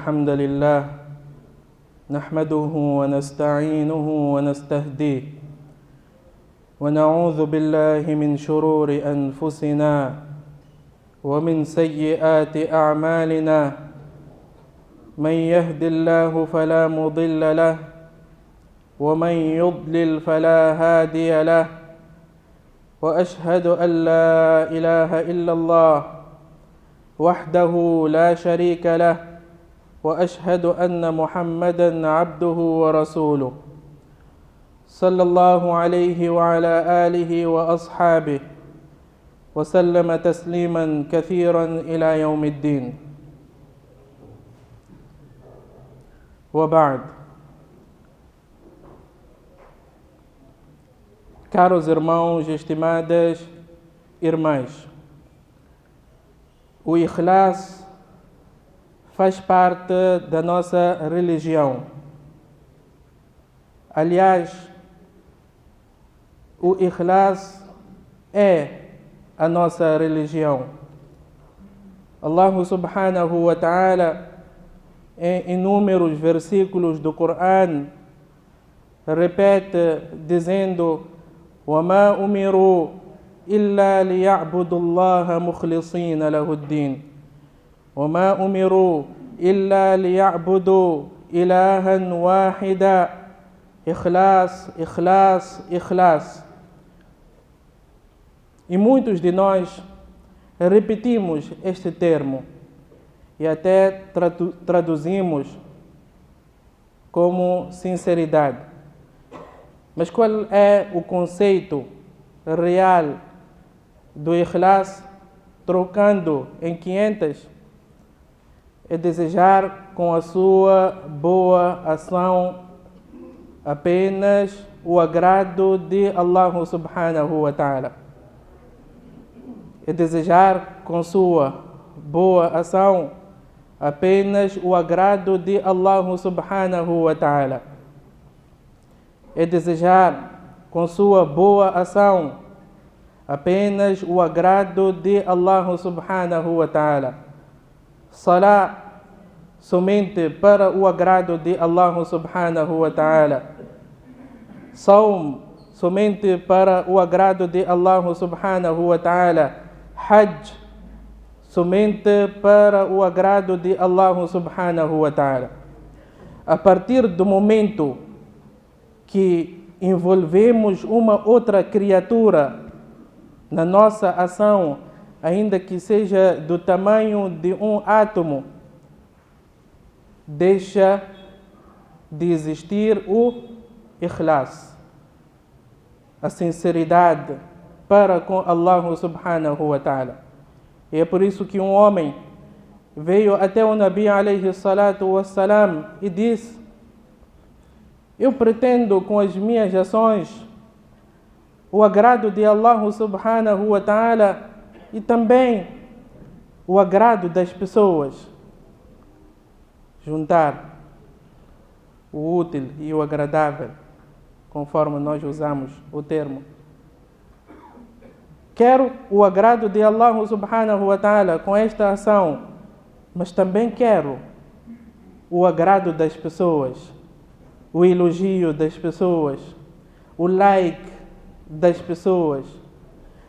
الحمد لله نحمده ونستعينه ونستهديه ونعوذ بالله من شرور أنفسنا ومن سيئات أعمالنا من يهد الله فلا مضل له ومن يضلل فلا هادي له وأشهد أن لا إله إلا الله وحده لا شريك له وأشهد أن محمدًا عبده ورسوله صلى الله عليه وعلى آله وأصحابه وسلم تسليمًا كثيرًا إلى يوم الدين. وبعد. Caros irmãos e estimadas irmãs, o Ikhlas faz parte da nossa religião. Aliás, o Ikhlas é a nossa religião. Allah subhanahu wa ta'ala, em inúmeros versículos do Coran, repete dizendo: وَمَا أُمِرُوا إِلَّا لِيَعْبُدُوا اللَّهَ مُخْلِصِينَ لَهُ الدِّينَ وَمَا أُمِرُوا إِلَّا لِيَعْبُدُوا إِلَهًا وَاحِدًا إخلاص, إخلاص, إخلاص. E muitos de nós repetimos este termo e até traduzimos como sinceridade. Mas qual é o conceito real do Ikhlas, trocando em 500? É desejar com a sua boa ação apenas o agrado de Allah subhanahu wa ta'ala. É desejar com sua boa ação apenas o agrado de Allah subhanahu wa ta'ala. É desejar com sua boa ação apenas o agrado de Allah subhanahu wa ta'ala. Salah somente para o agrado de Allah subhanahu wa ta'ala. Saum somente para o agrado de Allah subhanahu wa ta'ala. Hajj somente para o agrado de Allah subhanahu wa ta'ala. A partir do momento que envolvemos uma outra criatura na nossa ação, ainda que seja do tamanho de um átomo, deixa de existir o Ikhlas, a sinceridade para com Allah subhanahu wa ta'ala. E é por isso que um homem veio até o Nabi alayhi salatu wassalam e disse: eu pretendo com as minhas ações o agrado de Allah subhanahu wa ta'ala e também o agrado das pessoas. Juntar o útil e o agradável, conforme nós usamos o termo. Quero o agrado de Allah subhanahu wa ta'ala com esta ação, mas também quero o agrado das pessoas, o elogio das pessoas, o like das pessoas,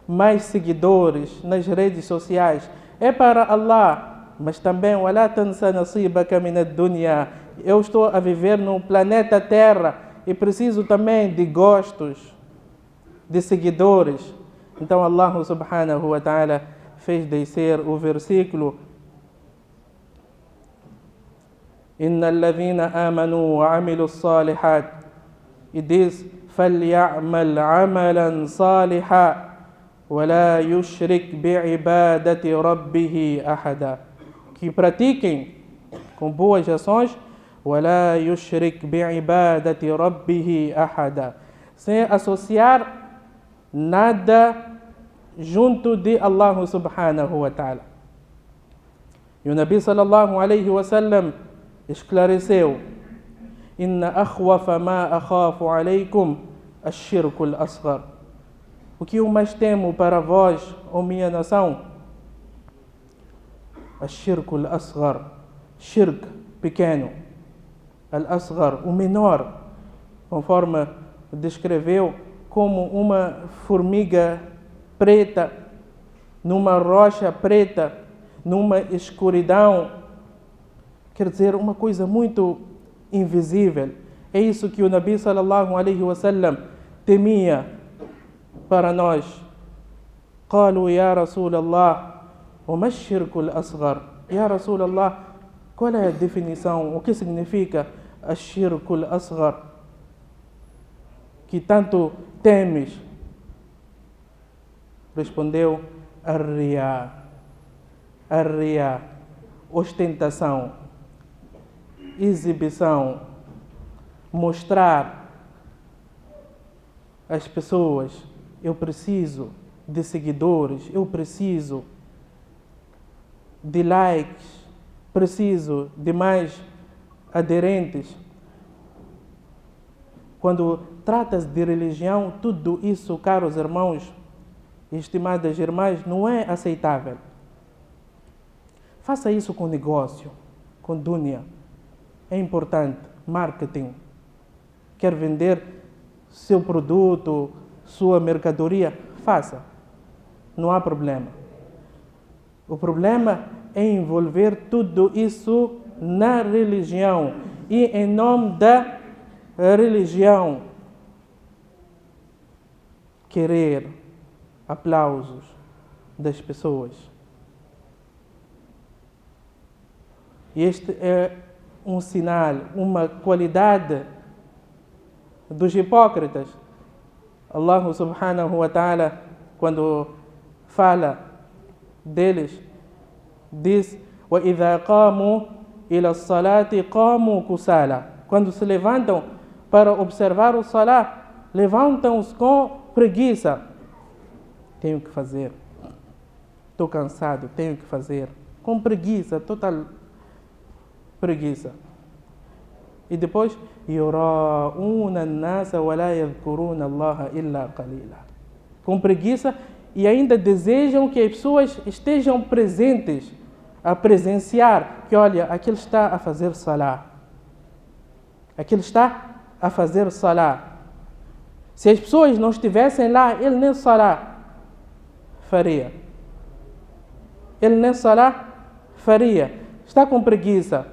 mais seguidores nas redes sociais. É para Allah, mas também وَلَا تَنْسَ نَصِيبَكَ مِنَ الدُّنْيَا. Eu estou a viver no planeta Terra e preciso também de gostos, de seguidores. Então Allah subhanahu wa ta'ala fez descer o versículo: إِنَّ الَّذِينَ آمَنُوا وَعَمِلُوا الصَّالِحَاتِ, e diz: فَلْيَعْمَلْ عَمَلًا صَالِحًا وَلَا يُشْرِكْ بِعِبَادَةِ رَبِّهِ أَحَدًا. Que pratiquem com boas ações, وَلَا يُشْرِكْ بِعِبَادَةِ رَبِّهِ أَحَدًا, sem associar nada junto de Allah subhanahu wa ta'ala. E o Nabi sallallahu alayhi wa sallam esclareceu: Inna akhwafa ma akhafu alaykum ash-shirku al-asghar. O que eu mais temo para vós, ó minha nação? Ash-shirku al-asghar. Shirk pequeno, al-asghar, o menor, conforme descreveu, como uma formiga preta, numa rocha preta, numa escuridão. Quer dizer, uma coisa muito invisível. É isso que o Nabi sallallahu alaihi wasallam temia para nós. قالوا يا رسول الله وما الشرك الأصغر. يا رسول الله, qual é a definição? O que significa الشرك الأصغر? Que tanto temes? Respondeu: الرياء. الرياء, ostentação, exibição, mostrar às pessoas: eu preciso de seguidores, eu preciso de likes, preciso de mais aderentes. Quando trata-se de religião, tudo isso, caros irmãos e estimadas irmãs, não é aceitável. Faça isso com negócio, com dunya. É importante. Marketing. Quer vender seu produto, sua mercadoria? Faça. Não há problema. O problema é envolver tudo isso na religião e em nome da religião querer aplausos das pessoas. E este é um sinal, uma qualidade dos hipócritas. Allah subhanahu wa ta'ala, quando fala deles, diz: وَإِذَا قَامُوا إِلَى الصَّلَاةِ قَامُوا كُسَالَى. Quando se levantam para observar o salah, levantam-se com preguiça. Tenho que fazer. Estou cansado, tenho que fazer. Com preguiça, total preguiça. E depois, يُرَاءُونَ النَّاسَ وَلَا يَذْكُرُونَ اللَّهَ إِلَّا قَلِيلًا. Com preguiça e ainda desejam que as pessoas estejam presentes, a presenciar, que olha, aquele está a fazer salah. Aquele está a fazer salah. Se as pessoas não estivessem lá, ele nem salah faria. Ele nem salah faria. Está com preguiça.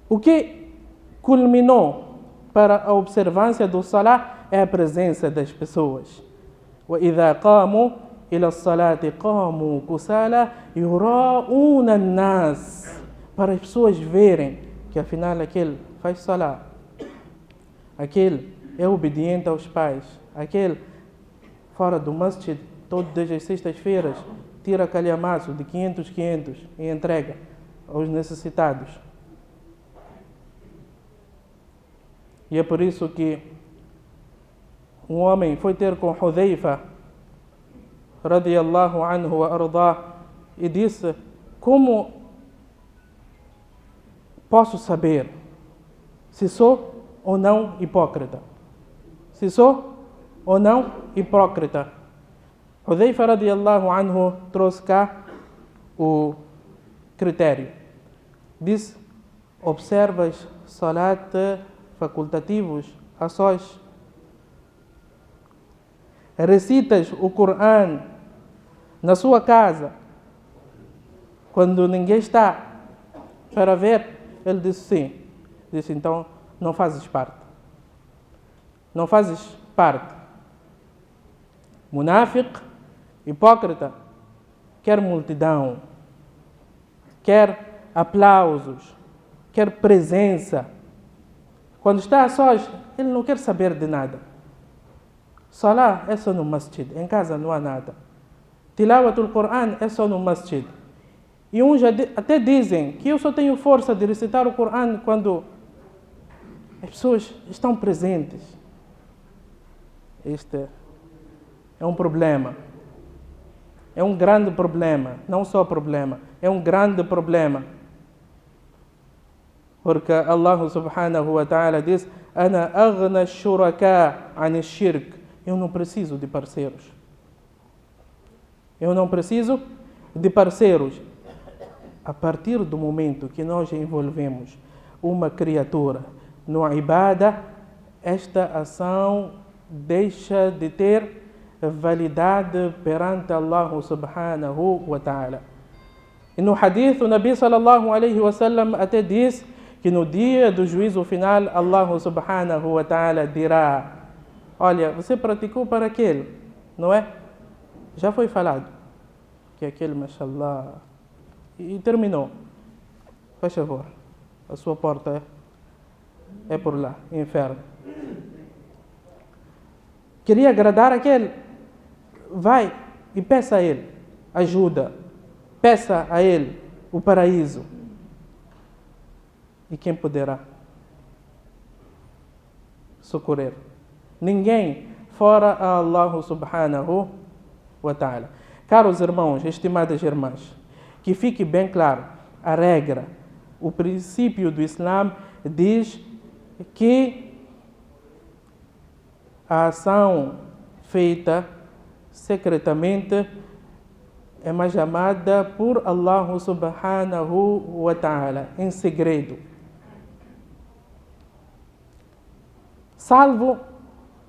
O que culminou para a observância do salah é a presença das pessoas. وَإِذَا قَامُوا إِلَى الصَّلَاةِ قَامُوا كُسَالَى يُرَاءُونَ النَّاسَ. Para as pessoas verem que afinal aquele faz salah, aquele é obediente aos pais, aquele fora do masjid todas as sextas-feiras tira calhamaço de 500 e entrega aos necessitados. E é por isso que um homem foi ter com Hudhaifa radiyallahu anhu wa ardah e disse: como posso saber se sou ou não hipócrita? Se sou ou não hipócrita? Hudhaifa radiyallahu anhu trouxe cá o critério. Diz: observas salat facultativos a sós, recitas o Coran na sua casa quando ninguém está para ver. Ele disse sim. Disse: então não fazes parte. Não fazes parte. Munáfiq, hipócrita, quer multidão, quer aplausos, quer presença. Quando está a sós, ele não quer saber de nada. Salah é só no masjid, em casa não há nada. Tilawatul Quran é só no masjid. E uns até dizem que eu só tenho força de recitar o Quran quando as pessoas estão presentes. Este é um problema. É um grande problema. Não só problema, é um grande problema. Porque Allah subhanahu wa ta'ala diz: Ana aghna shuraka an shirk. Eu não preciso de parceiros. Eu não preciso de parceiros. a partir do momento que nós envolvemos uma criatura no ibadah, esta ação deixa de ter validade perante Allah subhanahu wa ta'ala. E no hadith, o Nabi sallallahu alaihi wasallam até diz que no dia do juízo final, Allah subhanahu wa ta'ala dirá: olha, você praticou para aquele, não é? Já foi falado que aquele, mashallah, e terminou. Faz favor, a sua porta é por lá, inferno. Queria agradar aquele, vai e peça a ele ajuda, peça a ele o paraíso. E quem poderá socorrer? Ninguém fora Allah subhanahu wa ta'ala. Caros irmãos, estimadas irmãs, que fique bem claro, a regra, o princípio do Islã diz que a ação feita secretamente é mais amada por Allah subhanahu wa ta'ala, em segredo. Salvo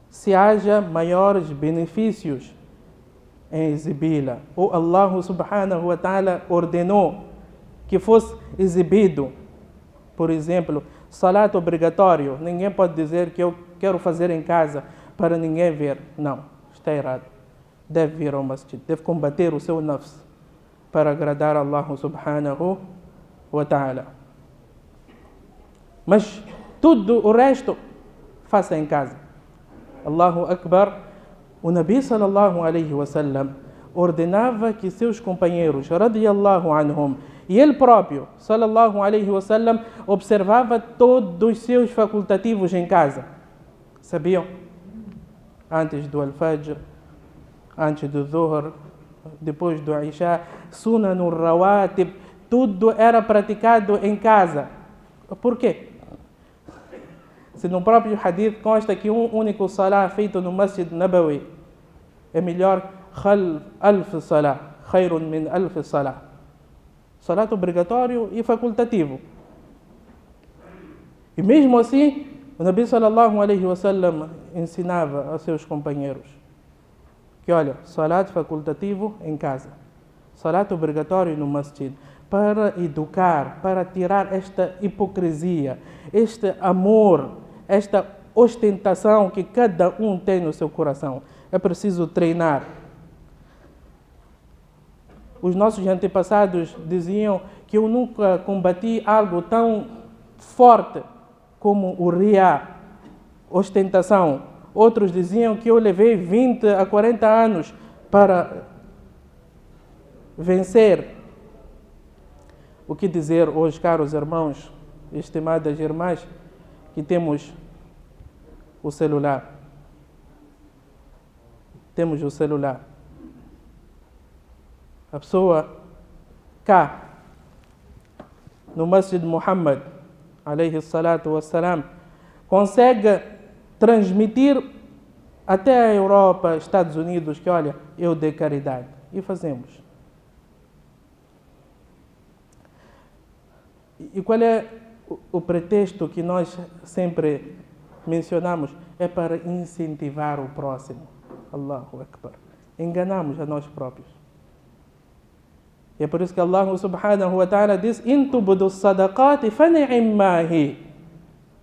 se haja maiores benefícios em exibi-la, ou Allah subhanahu wa ta'ala ordenou que fosse exibido. Por exemplo, salat obrigatório, ninguém pode dizer que eu quero fazer em casa para ninguém ver. Não, está errado. Deve vir ao masjid, deve combater o seu nafs para agradar a Allah subhanahu wa ta'ala. Mas tudo o resto, faça em casa. Allahu Akbar. O Nabi sallallahu alaihi wasallam ordenava que seus companheiros, radiyallahu anhum, e ele próprio, sallallahu alaihi wasallam, observava todos os seus facultativos em casa. Sabiam? Antes do Al-Fajr, antes do Dhuhr, depois do Isha, Sunanul Rawatib, tudo era praticado em casa. Por quê? Se no próprio hadith consta que um único salah feito no Masjid Nabawi é melhor alf salah, khairun min alf salah. Salat obrigatório e facultativo. E mesmo assim, o Nabi sallallahu alaihi wasallam ensinava a seus companheiros que, olha, salat facultativo em casa, salat obrigatório no masjid, para educar, para tirar esta hipocrisia, este amor, esta ostentação que cada um tem no seu coração. É preciso treinar. Os nossos antepassados diziam que eu nunca combati algo tão forte como o riya, ostentação. Outros diziam que eu levei 20 a 40 anos para vencer. O que dizer hoje, caros irmãos, estimadas irmãs, que temos o celular. Temos o celular. A pessoa cá, no Masjid Muhammad, alayhi salatu wassalam, consegue transmitir até a Europa, Estados Unidos, que olha, eu dei caridade. E fazemos. E qual é o pretexto que nós sempre mencionamos? É para incentivar o próximo. Allahu Akbar. Enganamos a nós próprios. E é por isso que Allah subhanahu wa ta'ala diz: "In tubdu sadaqati fa ni'ma hi."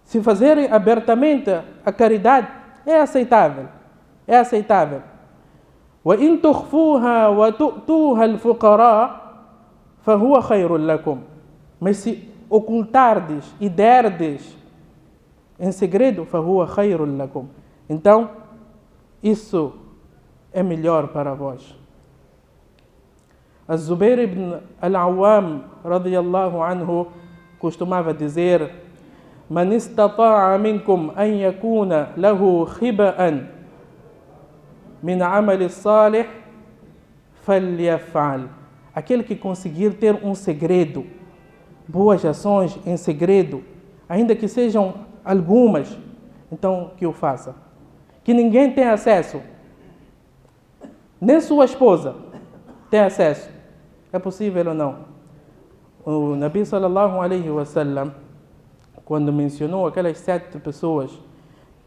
Se fazerem abertamente a caridade, é aceitável. É aceitável. "Wa in tukhfuha wa tu'tuha al-fuqara fa huwa khairul lakum." Mas se ocultardes e derdes em segredo, fa huwa khairul lakum. Então, isso é melhor para vós. Az-Zubair ibn al-Awwam, radiyallahu anhu, costumava dizer: "Man istata'a minkum an yakuna lahu khiba'an min 'amali salih falyaf'al." Aquele que conseguir ter um segredo, boas ações em segredo, ainda que sejam algumas, então que o faça. Que ninguém tenha acesso, nem sua esposa tem acesso. É possível ou não? O Nabi sallallahu alaihi wasallam, quando mencionou aquelas 7 pessoas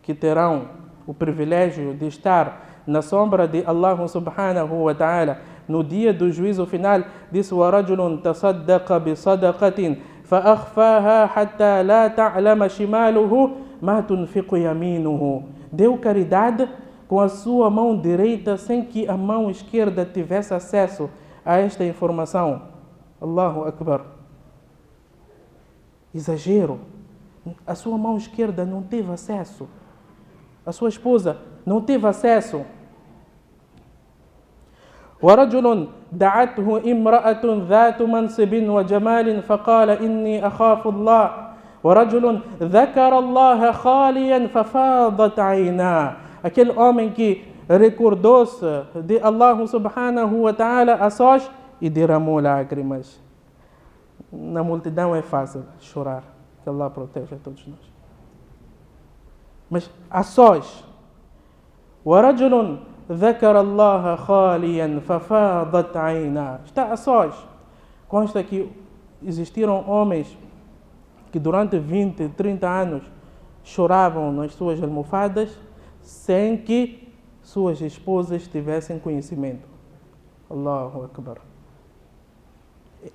que terão o privilégio de estar na sombra de Allah subhanahu wa ta'ala no dia do juízo final, disse: وَرَجُلٌ تَصَدَّقَ بِصَدَقَةٍ فَأَخْفَاهَا حَتَّى لَا تَعْلَمَ شِمَالُهُ مَا تُنْفِقُ يَمِينُهُ. Deu caridade com a sua mão direita sem que a mão esquerda tivesse acesso a esta informação. Allahu Akbar. Exagero. A sua mão esquerda não teve acesso. A sua esposa não teve acesso. ورجل دعته امرأة ذات منصب وجمال فقال إني أخاف الله ورجل ذكر الله خاليا ففاضت عيناه. Aquele homem que recordou-se de Allah subhanahu wa ta'ala a sós e derramou lágrimas. Na multidão é fácil chorar, que Allah proteja todos nós. Mas a sós, ورجل ذكر الله خاليا ففاضت عيناه. Está a sós. Consta que existiram homens que durante 20, 30 anos choravam nas suas almofadas sem que suas esposas tivessem conhecimento. Allahu Akbar.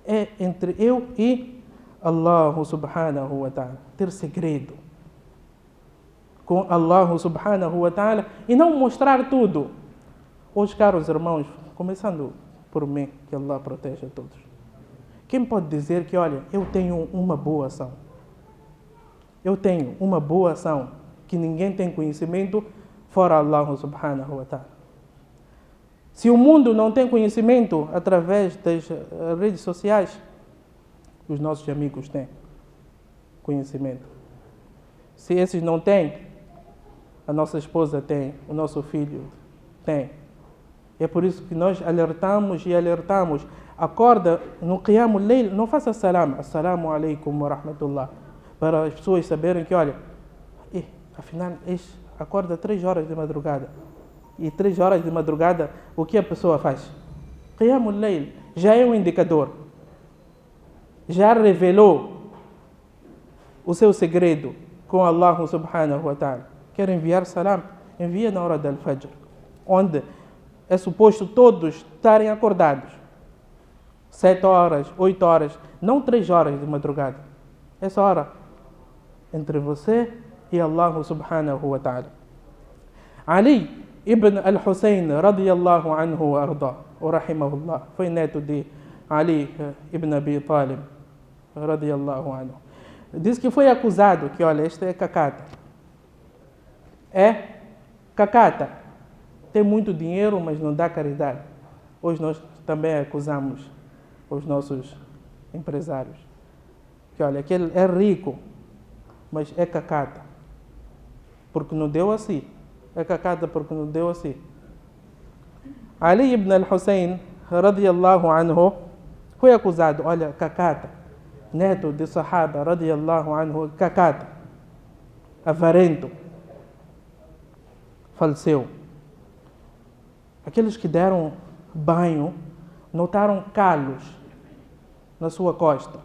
É entre eu e Allah subhanahu wa ta'ala. Ter segredo com Allah subhanahu wa ta'ala e não mostrar tudo. Hoje, caros irmãos, começando por mim, que Allah proteja todos. Quem pode dizer que, olha, eu tenho uma boa ação? Eu tenho uma boa ação que ninguém tem conhecimento fora Allah subhanahu wa ta'ala. Se o mundo não tem conhecimento através das redes sociais, os nossos amigos têm conhecimento. Se esses não têm, a nossa esposa tem, o nosso filho tem. É por isso que nós alertamos e alertamos. Acorda no Qiyamul Layl, não faça salam, assalamu alaikum wa rahmatullah, para as pessoas saberem que, olha, afinal, acorda 3 horas de madrugada. E 3 horas de madrugada, o que a pessoa faz? Qiyamul Layl já é um indicador. Já revelou o seu segredo com Allah subhanahu wa ta'ala. Quer enviar salam? Envia na hora do Fajr, onde é suposto todos estarem acordados. 7 horas, 8 horas, não 3 horas de madrugada. Essa hora entre você e Allah subhanahu wa ta'ala. Ali ibn al-Hussein radiyallahu anhu wa arda wa rahimahullah, foi neto de Ali ibn Abi Talib radiyallahu anhu. Diz que foi acusado que, olha, esta é cacata. É cacata. Tem muito dinheiro, mas não dá caridade. Hoje nós também acusamos os nossos empresários. Que, olha, aquele é rico, mas é cacata. Porque não deu assim. É cacata porque não deu assim. Ali ibn al-Hussein radiyallahu anhu foi acusado, olha, cacata. Neto de Sahaba radiyallahu anhu, cacata. Avarento. Faleceu. Aqueles que deram banho notaram calos na sua costa.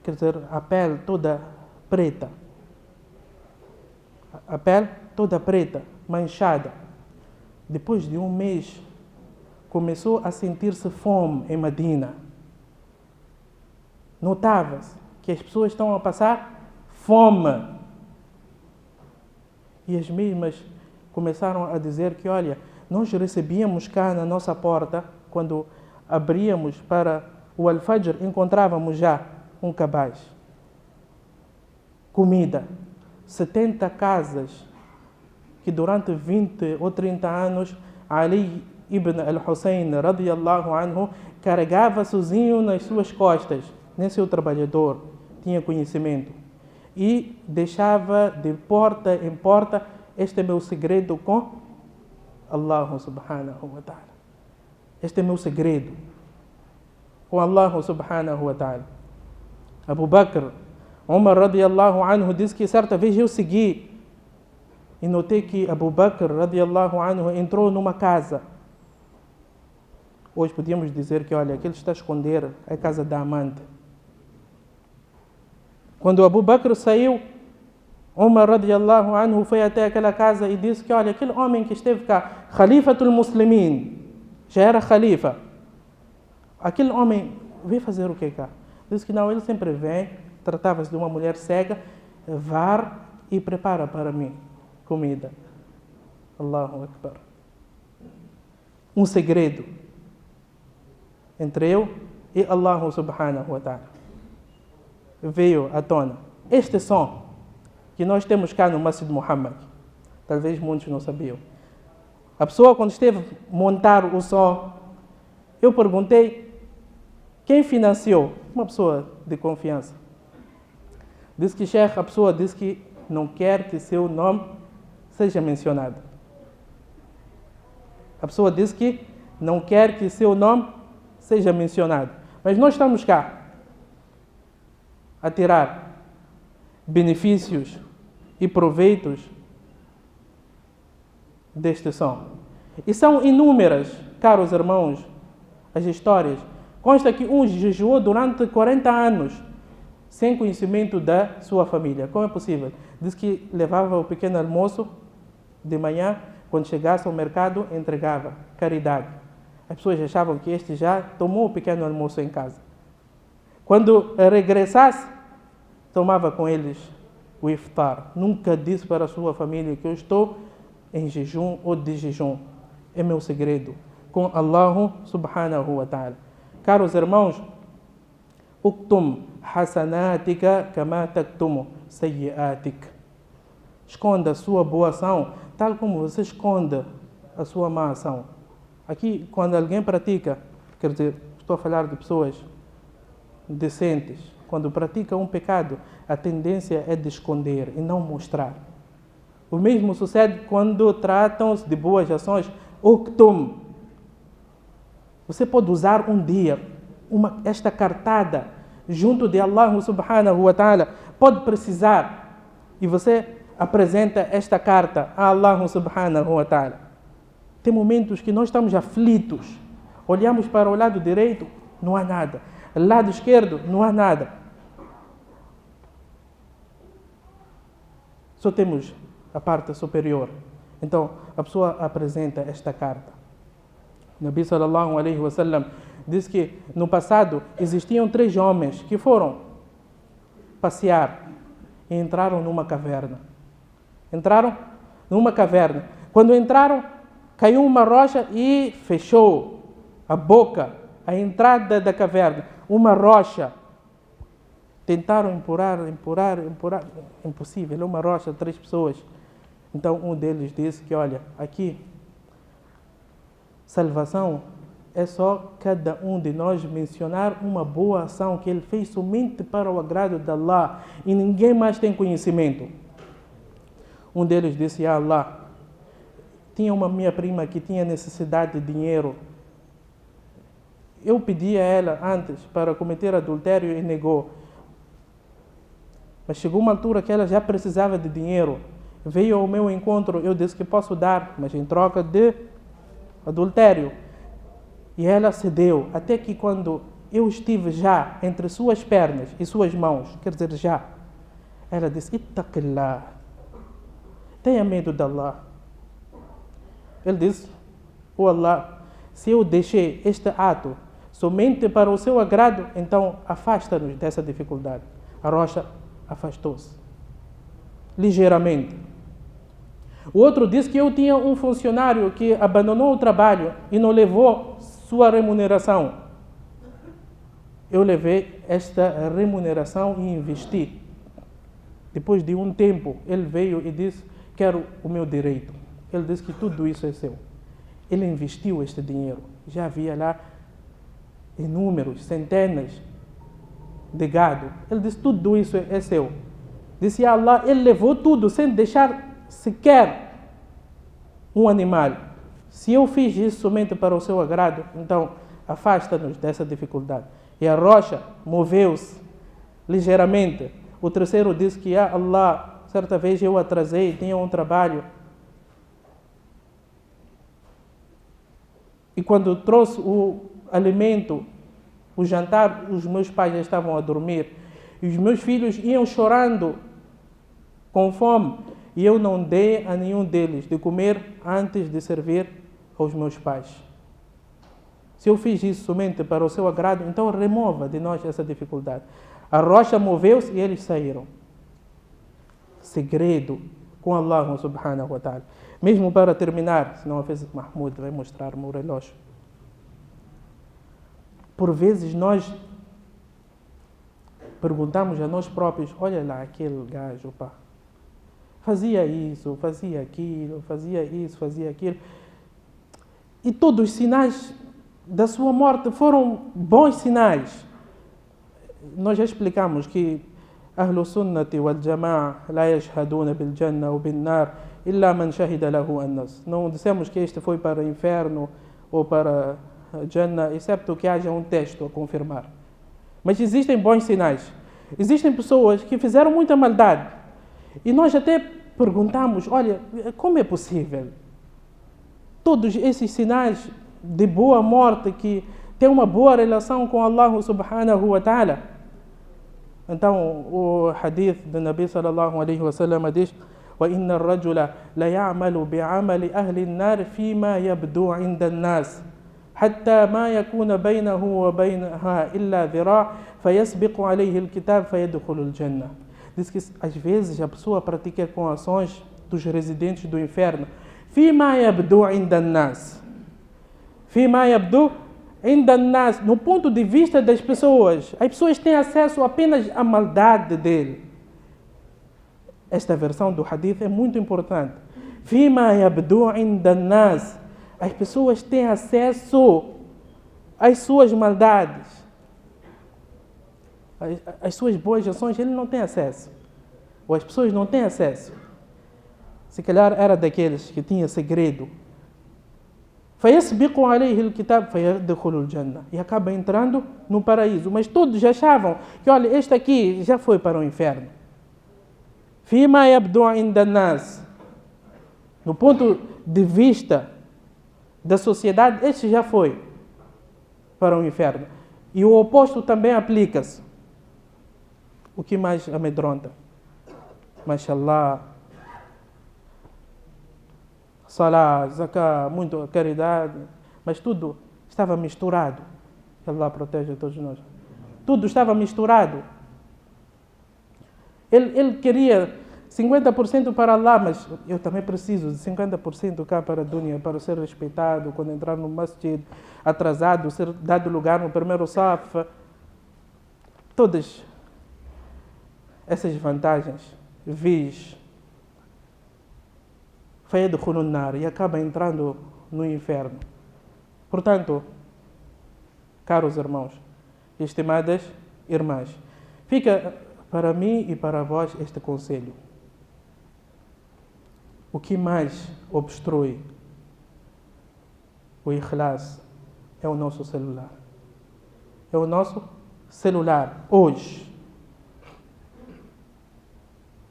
Quer dizer, a pele toda preta. A pele toda preta, manchada. Depois de um mês, começou a sentir-se fome em Medina. Notava-se que as pessoas estão a passar fome. E as mesmas começaram a dizer que, olha, nós recebíamos cá na nossa porta, quando abríamos para o Al-Fajr, encontrávamos já um cabaz. Comida. 70 casas que durante 20 ou 30 anos Ali ibn al-Hussein radiyallahu anhu carregava sozinho nas suas costas. Nem seu trabalhador tinha conhecimento. E deixava de porta em porta: este é meu segredo com Allah subhanahu wa ta'ala. Este é meu segredo com Allah subhanahu wa ta'ala. Abu Bakr, Umar radiyallahu anhu disse que certa vez eu segui e notei que Abu Bakr radiyallahu anhu entrou numa casa. Hoje podíamos dizer que, olha, aquele está a esconder a casa da amante. Quando Abu Bakr saiu, Umar radiallahu anhu foi até aquela casa e disse que, olha, aquele homem que esteve cá, Khalifatul Muslimin, já era Khalifa. Aquele homem veio fazer o que cá? Disse que não, ele sempre vem, tratava-se de uma mulher cega, var e prepara para mim comida. Allahu Akbar. Um segredo entre eu e Allah subhanahu wa ta'ala veio à tona. Este som que nós temos cá no Masjid Muhammad, talvez muitos não sabiam. A pessoa, quando esteve a montar o som, eu perguntei quem financiou. Uma pessoa de confiança. Disse que, Sheikh, a pessoa disse que não quer que seu nome seja mencionado. A pessoa disse que não quer que seu nome seja mencionado. Mas nós estamos cá a tirar benefícios e proveitos deste som. E são inúmeras, caros irmãos, as histórias. Consta que um jejuou durante 40 anos sem conhecimento da sua família. Como é possível? Diz que levava o pequeno almoço de manhã, quando chegasse ao mercado, entregava. Caridade. As pessoas achavam que este já tomou o pequeno almoço em casa. Quando regressasse, tomava com eles o iftar. Nunca disse para a sua família que eu estou em jejum ou de jejum. É meu segredo com Allah subhanahu wa ta'ala. Caros irmãos, uktum hasanatika kama taktumu sayyiatik. Esconda a sua boa ação, tal como você esconde a sua má ação. Aqui, quando alguém pratica, quer dizer, estou a falar de pessoas decentes, quando pratica um pecado, a tendência é de esconder e não mostrar. O mesmo sucede quando tratam-se de boas ações. Uktum. Você pode usar um dia esta cartada junto de Allah subhanahu wa ta'ala. Pode precisar. E você apresenta esta carta a Allah subhanahu wa ta'ala. Tem momentos que nós estamos aflitos. Olhamos para o lado direito, não há nada. Lado esquerdo, não há nada. Só temos a parte superior. Então, a pessoa apresenta esta carta. Nabi sallallahu alaihi wasallam diz que no passado existiam 3 homens que foram passear e entraram numa caverna. Entraram numa caverna. Quando entraram, caiu uma rocha e fechou a boca, a entrada da caverna. Uma rocha. Tentaram empurrar. Impossível, é uma rocha, 3 pessoas. Então um deles disse que, olha, aqui, salvação é só cada um de nós mencionar uma boa ação que ele fez somente para o agrado de Allah e ninguém mais tem conhecimento. Um deles disse, ya Allah, tinha uma minha prima que tinha necessidade de dinheiro. Eu pedi a ela antes para cometer adultério e negou. Mas chegou uma altura que ela já precisava de dinheiro. Veio ao meu encontro, eu disse que posso dar, mas em troca de adultério. E ela cedeu, até que quando eu estive já entre suas pernas e suas mãos, quer dizer já, ela disse, ittaqillah, tenha medo de Allah. Ele disse, oh Allah, se eu deixei este ato somente para o seu agrado, então afasta-nos dessa dificuldade. A rocha afastou-se, ligeiramente. O outro disse que eu tinha um funcionário que abandonou o trabalho e não levou sua remuneração. Eu levei esta remuneração e investi. Depois de um tempo, ele veio e disse, quero o meu direito. Ele disse que tudo isso é seu. Ele investiu este dinheiro. Já havia lá inúmeros, centenas de gado. Ele disse, tudo isso é seu. Disse, ya Allah, ele levou tudo sem deixar sequer um animal. Se eu fiz isso somente para o seu agrado, então afasta-nos dessa dificuldade. E a rocha moveu-se ligeiramente. O terceiro disse que, ya Allah, certa vez eu atrasei, tinha um trabalho. E quando trouxe o alimento, o jantar, os meus pais já estavam a dormir. E os meus filhos iam chorando com fome. E eu não dei a nenhum deles de comer antes de servir aos meus pais. Se eu fiz isso somente para o seu agrado, então remova de nós essa dificuldade. A rocha moveu-se e eles saíram. Segredo com Allah subhanahu wa ta'ala. Mesmo para terminar, senão a vez Mahmoud vai mostrar-me o relógio. Por vezes nós perguntamos a nós próprios, olha lá aquele gajo, pá, fazia isso, fazia aquilo, fazia isso, fazia aquilo. E todos os sinais da sua morte foram bons sinais. Nós já explicamos que Ahlu Sunnati wal Jama'a la yashhaduna bil Jannah ou bil Nar illa man shahida lahu an-nas. Não dissemos que este foi para o inferno ou para a Jannah, excepto que haja um texto a confirmar. Mas existem bons sinais. Existem pessoas que fizeram muita maldade. E nós até perguntamos, olha, como é possível? Todos esses sinais de boa morte, que tem uma boa relação com Allah subhanahu wa ta'ala. Então, o hadith do Nabi sallallahu alaihi wa sallam diz: وَإِنَّ الرَّجُلَ لَيَعْمَلُ بِعَمَلِ أَهْلِ النَّارِ فِيمَا يَبْدُو عِنْدَ النَّاسِ حتى ما يكون بينه وبينها إلا ذراع فيسبق عليه الكتاب فيدخل الجنة. Diz que às vezes a pessoa pratica com ações dos residentes do inferno. فيما يبدو عند الناس. فيما يبدو عند الناس. No ponto de vista das pessoas, as pessoas têm acesso apenas à maldade dele. Esta versão do hadith é muito importante. فيما يبدو عند الناس. As pessoas têm acesso às suas maldades. As suas boas ações, ele não tem acesso. Ou as pessoas não têm acesso. Se calhar era daqueles que tinha segredo. فَيَسْبِقُ عَلَيْهِ الْكِتَابُ فَيَدْخُلُ الْجَنَّةِ. E acaba entrando no paraíso. Mas todos achavam que, olha, este aqui já foi para o inferno. فِيمَا يَبْدُ عِنْدَ النَّاسِ. No ponto de vista da sociedade, este já foi para o inferno. E o oposto também aplica-se. O que mais amedronta? Mashallah, salah, zakah, muito caridade, mas tudo estava misturado. Que Allah proteja todos nós. Tudo estava misturado. Ele queria 50% para Allah, mas eu também preciso de 50% cá para a dunya, para ser respeitado, quando entrar no masjid, atrasado, ser dado lugar no primeiro saf. Todas essas vantagens, vis, fayadkhulu an-nar, e acaba entrando no inferno. Portanto, caros irmãos, estimadas irmãs, fica para mim e para vós este conselho. O que mais obstrui o ikhlas é o nosso celular. É o nosso celular. Hoje,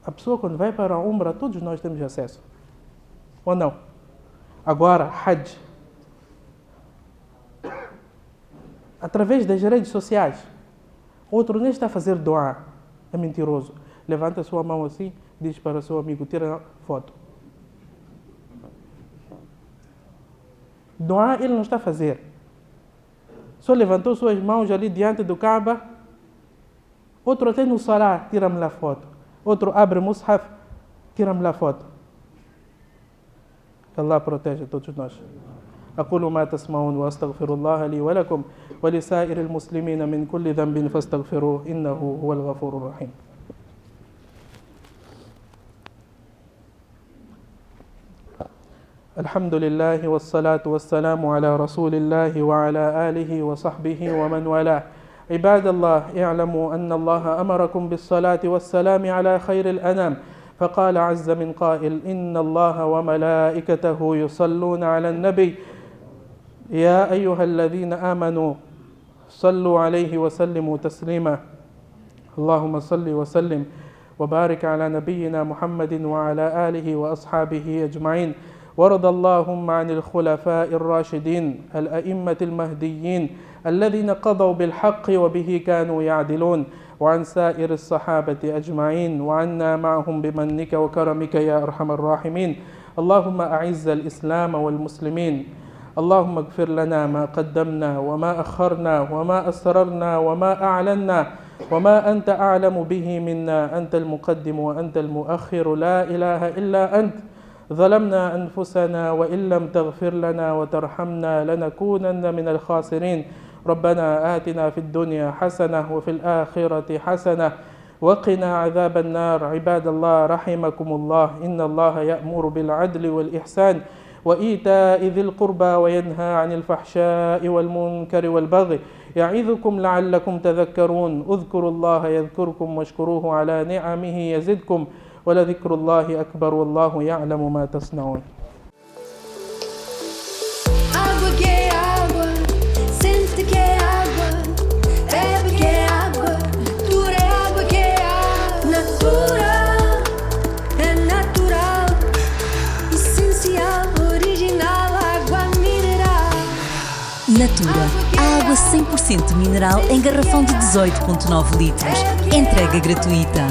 a pessoa quando vai para a Umrah, todos nós temos acesso. Ou não? Agora, Hajj. Através das redes sociais. Outro nem está a fazer doa. É mentiroso. Levanta a sua mão assim, diz para o seu amigo, tira foto. Doa ele não está a fazer. Só levantou suas mãos ali diante do Kaaba. Outro até no Salah, tira-me lá foto. Outro abre o Mus'haf, tira-me lá foto. Que Allah proteja todos nós. أقول ما تسمعون وأستغفر الله لي ولكم ولسائر المسلمين من كل ذنب فاستغفروه إنه هو الغفور الرحيم. الحمد لله والصلاة والسلام على رسول الله وعلى آله وصحبه ومن والاه. عباد الله اعلموا أن الله أمركم بالصلاة والسلام على خير الأنام، فقال عز من قائل: إن الله وملائكته يصلون على النبي يا أيها الذين آمنوا صلوا عليه وسلموا تسليما. اللهم صل وسلم وبارك على نبينا محمد وعلى آله وأصحابه أجمعين. وارض اللهم عن الخلفاء الراشدين الأئمة المهديين الذين قضوا بالحق وبه كانوا يعدلون، وعن سائر الصحابة أجمعين وعنا معهم بمنك وكرمك يا أرحم الراحمين. اللهم أعز الإسلام والمسلمين. اللهم اغفر لنا ما قدمنا وما أخرنا وما أسررنا وما أعلنا وما أنت أعلم به منا. أنت المقدم وأنت المؤخر، لا إله إلا أنت. ظلمنا أنفسنا وإن لم تغفر لنا وترحمنا لنكونن من الخاسرين. ربنا آتنا في الدنيا حسنة وفي الآخرة حسنة وقنا عذاب النار. عباد الله رحمكم الله، إن الله يأمر بالعدل والإحسان وإيتاء ذي القربى وينهى عن الفحشاء والمنكر والبغي يعظكم لعلكم تذكرون. اذكروا الله يذكركم واشكروه على نعمه يزدكم ولذكر الله أكبر والله يعلم ما تصنعون. Água que é água, sente que é água, bebe que é água, natura é água que é água, natural, é natural, essencial, original, água mineral. Natura, a água 100% mineral em garrafão de 18,9 litros. Entrega gratuita.